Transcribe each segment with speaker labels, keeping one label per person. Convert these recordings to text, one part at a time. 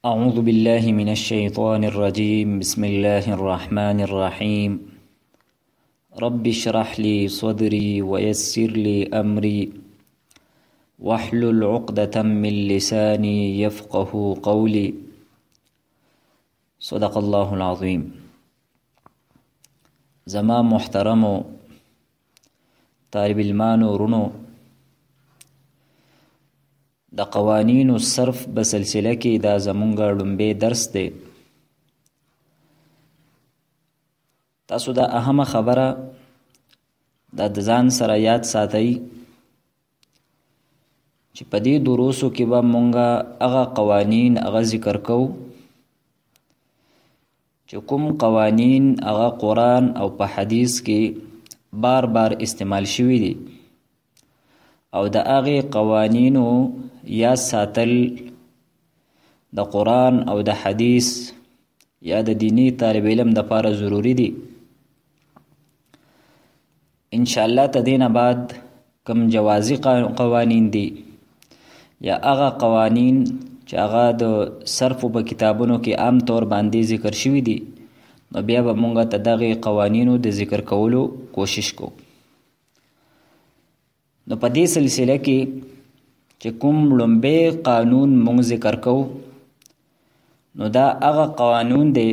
Speaker 1: أعوذ بالله من الشيطان الرجيم. بسم الله الرحمن الرحيم. رب اشرح لي صدري ويسر لي أمري واحلل عقدة من لساني يفقه قولي. صدق الله العظيم. زما محترمو طالب المانو رونو، د قوانینو صرف بسلسله کې دا زمونږ لومبی درس دی. تاسو دا اهمه خبره دا د ځان سره یاد ساتئ چې په دې دروسو کې به مونږ هغه قوانین هغه ذکر کوو چې کوم قوانین هغه قرآن او په حدیث کې بار بار استعمال شوي دي، او د هغې قوانینو یا ساتل د قرآن او د حدیث یا د دینی طالب علم دپاره ضروری دي. انشاءالله تدین بعد کم جوازی قوانین دي یا هغه قوانین چې هغه د صرف په کتابونو کې عام طور باندې ذکر شوي دي، نو بیا به مونږ ته دغې قوانینو د ذکر کولو کوشش کوو. نو په دې سلسله کې چې کوم لومبی قانون مونږ ذکر کوو، نو دا هغه قانون دی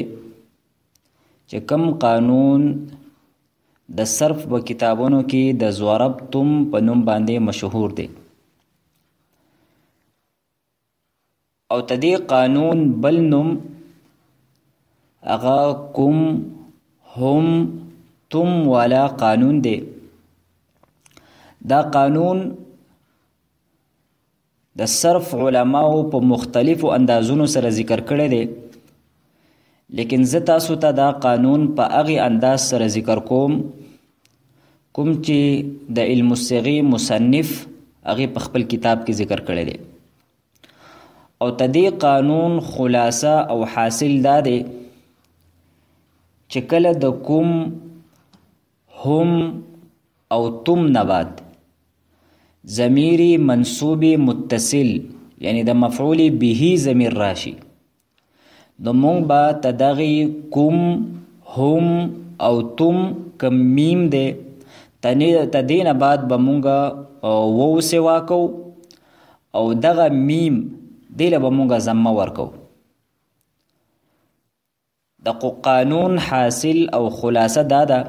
Speaker 1: چې کوم قانون د صرف په کتابونو کې د ضربتم په نوم باندې مشهور دی، او تدې قانون بل نوم هغه کوم هم تم والا قانون دی. دا قانون د صرف علماو په مختلفو اندازونو سره ذکر کړی دی، لیکن زه تاسو ته دا قانون په هغې انداز سره ذکر کوم چې د علم الصغی مصنف هغې په خپل کتاب کې ذکر کړی دی. او تدې قانون خلاصه او حاصل دا دی چې کله د کوم هم او تم نه بعد ضمیری منصوب متصل یعنی د مفعول به ضمیر راشي، نو مونږ به تدغې کوم هم او تم کم میم دی تدې نه بعد به مونږ وو سوا کو، او دغه میم دی له به مونږ ضمه ورکو. د قانون حاصل او خلاصه دا ده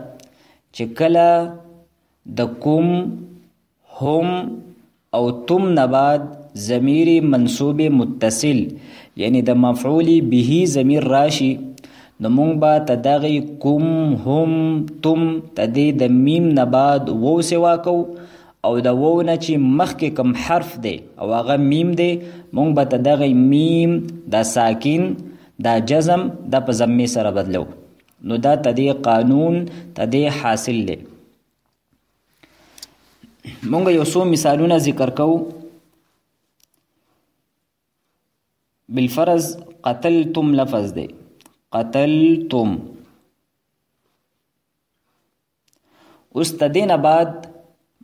Speaker 1: چې کله د کوم هم او تم نه بعد ضمیر منصوب متصل یعنی د مفعول به ضمیر راشي، نو مونږ به تدغې کوم هم تم تدې د میم نه بعد وو سوا کو، او د وو نه چې مخکې کوم حرف دی او هغه میم دی، مونږ به تدغې میم دا ساکن دا جزم دا په ضمې سره بدلو. نو دا تدې قانون تدې حاصل دی. مونږ یو څو مثالونه ذکر کوو. بالفرض قتلتم لفظ دی، قتلتم. اوس تدې نه بعد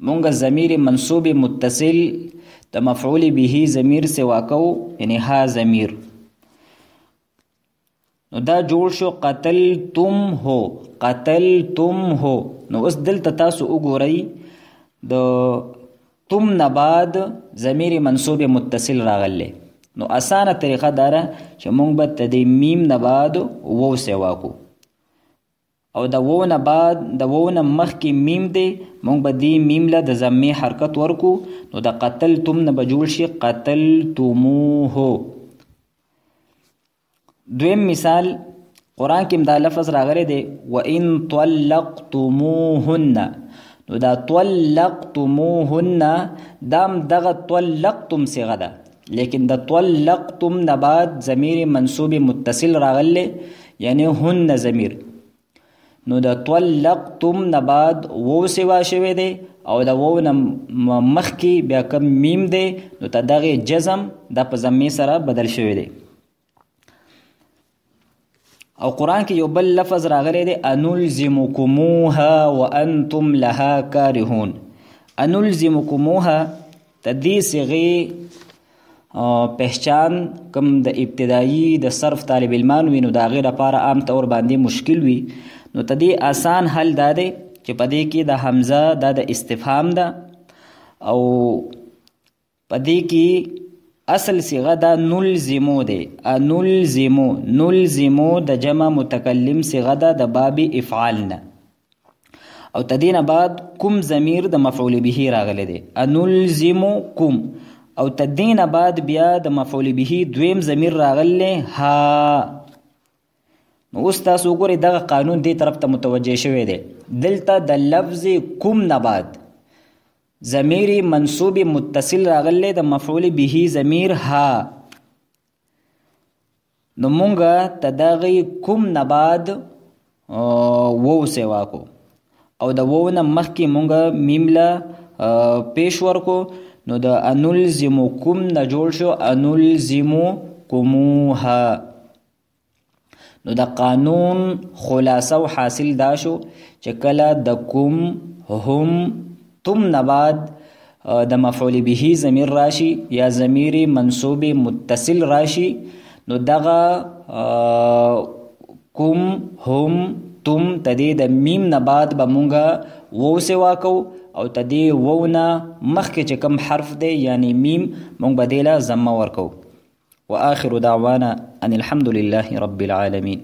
Speaker 1: مونږ ضمیر منصوب متصل د مفعول به ضمیر سوا کوو یعنی ها ضمیر، نو دا جوړ شو قتلتم هو، قتلتم هو. نو اوس دلته تاسو وګورئ د تم نه بعد ضمیر منصوب متصل راغلی، نو اسانه طریقه داره چې مونږ به تدې میم نه بعد وو سوا کو، او د وو نه بعد د وو نه مخکې میم دی، مونږ به دې میم له د ضمې حرکت ورکو، نو د قتلتم نه به جوړ شي قتلتموه. دویم مثال قرآن کې دا لفظ راغلی دی وَإِن طَلَّقْتُمُوهُنَّ، نو دا طلقتموهن دام دغه طلقتم صيغه ده، لیکن د طلقتم نه بعد ضمیر منصوب متصل راغلی یعنی هن ضمیر، نو د طلقتم نه بعد وو سوا شوی دی، او د وو نه مخکې بیا کم میم دی، نو ته دغې جزم دا په ضمې سره بدل شوی دی. او قرآن کې یو بل لفظ راغلی دی انلزمکموها وانتم لها کارهون. انلزمکموها د دې صیغې پہچان کم د ابتدایي د صرف طالب علمان وي نو د هغې لپاره عام طور باندې مشکل وي، نو د دې آسان حل دا دی چې په دې کې د حمزه دا د استفهام ده او په دې کې اصل صیغه دا نلزمو دی. نلزمو د جمع متکلم صیغه ده د باب افعال نه، او تدین بعد کوم ضمیر د مفعول به راغلی دی، انلزمکم، او تدین بعد بیا د مفعول به دویم ضمیر راغلی ها. نو اوس تاسو وګورئ دغه قانون دې طرف ته متوجه شوی دی. دلته د لفظ کوم نه بعد ضمیر منصوب متصل راغلی د مفعول به ضمیر ها، نو مونږه ته دغه کوم نه بعد وو سیوا کو او د وو نه مخکې مونږه میم له پیش ورکو، نو د انلزمکم نه جوړ شو انلزمکموها. نو د قانون خلاصه او حاصل دا شو چې کله د کوم هم تم نه بعد د مفعول به ضمیر راشي یا ضمیر منصوب متصل راشي، نو دغه کوم هم تم تدې د میم نه بعد به مونږه وو سوا کو، او تدې وو نه مخکې چې کوم حرف دی یعنی میم مونږ به دې له ضمه ورکو. وآخر دعوانا ان الحمد لله رب العالمين.